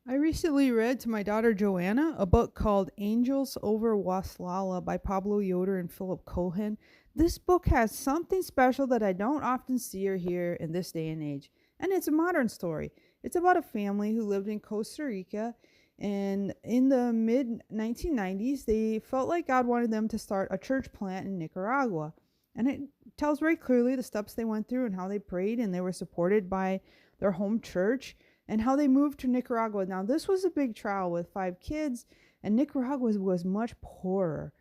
I recently read to my daughter Joanna a book called Angels Over Waslala by Pablo Yoder and Philip Cohen. This book has something special that I don't often see or hear in this day and age, and it's a modern story. It's about a family who lived in Costa Rica, and in the mid 1990s, they felt like God wanted them to start a church plant in Nicaragua. And it tells very clearly the steps they went through and how they prayed, and they were supported by their home church and how they moved to Nicaragua. Now, this was a big trial with 5 kids, and Nicaragua was much poorer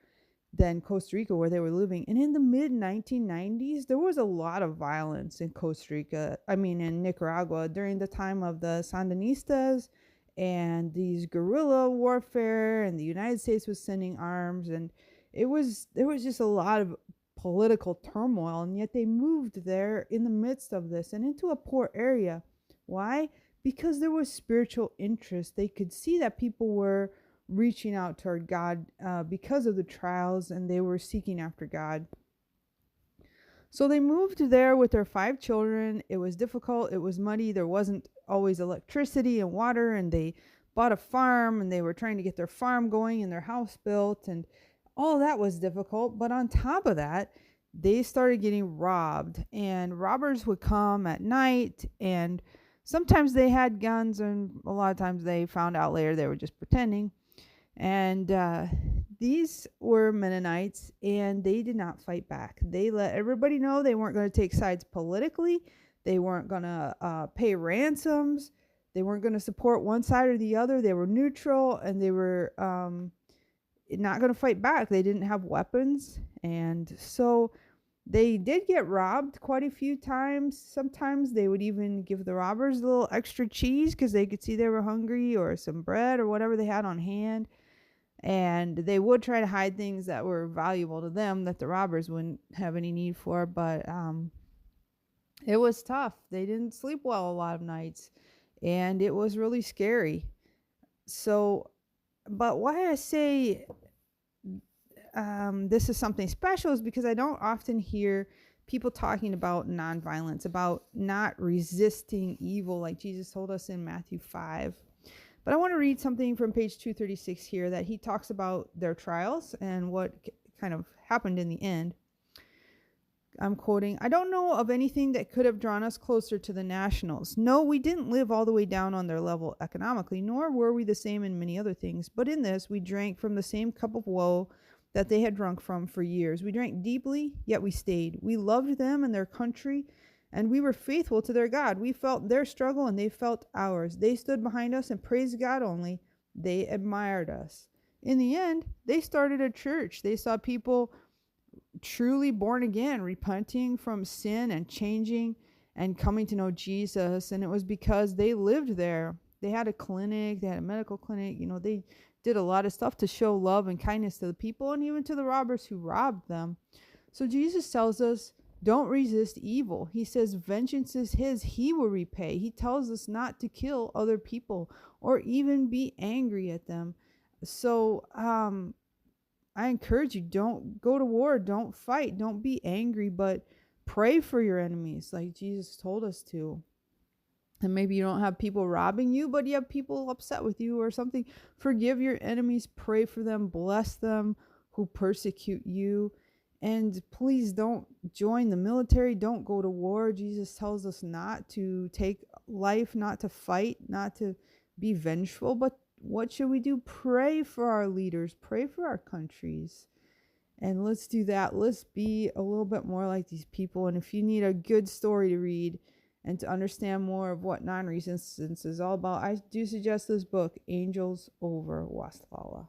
than Costa Rica, where they were living. And in the mid 1990s, there was a lot of violence in in Nicaragua during the time of the Sandinistas and these guerrilla warfare, and the United States was sending arms, and there was just a lot of political turmoil, and yet they moved there in the midst of this and into a poor area. Why? Because there was spiritual interest. They could see that people were reaching out toward God because of the trials, and they were seeking after God. So they moved there with their 5 children. It was difficult. It was muddy. There wasn't always electricity and water, and they bought a farm, and they were trying to get their farm going and their house built, and all that was difficult. But on top of that, they started getting robbed, and robbers would come at night, and sometimes they had guns, and a lot of times they found out later they were just pretending. And these were Mennonites, and they did not fight back. They let everybody know they weren't going to take sides politically. They weren't going to pay ransoms. They weren't going to support one side or the other. They were neutral, and they were not going to fight back. They didn't have weapons. And so they did get robbed quite a few times. Sometimes they would even give the robbers a little extra cheese because they could see they were hungry, or some bread or whatever they had on hand. And they would try to hide things that were valuable to them that the robbers wouldn't have any need for. But it was tough. They didn't sleep well a lot of nights, and it was really scary. So, but why I say this is something special is because I don't often hear people talking about nonviolence, about not resisting evil like Jesus told us in Matthew 5. But I want to read something from page 236 here that he talks about their trials and what kind of happened in the end. I'm quoting, "I don't know of anything that could have drawn us closer to the Nationals. No, we didn't live all the way down on their level economically, nor were we the same in many other things. But in this, we drank from the same cup of woe that they had drunk from for years. We drank deeply, yet we stayed. We loved them and their country, and we were faithful to their God. We felt their struggle, and they felt ours. They stood behind us and praised God only. They admired us." In the end, they started a church. They saw people truly born again, repenting from sin and changing and coming to know Jesus. And it was because they lived there. They had a clinic, they had a medical clinic. They did a lot of stuff to show love and kindness to the people and even to the robbers who robbed them. So Jesus tells us, don't resist evil. He says, vengeance is his. He will repay. He tells us not to kill other people or even be angry at them. So I encourage you, don't go to war. Don't fight. Don't be angry, but pray for your enemies like Jesus told us to. And maybe you don't have people robbing you, but you have people upset with you or something. Forgive your enemies. Pray for them. Bless them who persecute you. And please don't join the military. Don't go to war. Jesus tells us not to take life, not to fight, not to be vengeful. But what should we do? Pray for our leaders. Pray for our countries. And let's do that. Let's be a little bit more like these people. And if you need a good story to read and to understand more of what non-resistance is all about, I do suggest this book, Angels Over Waslala.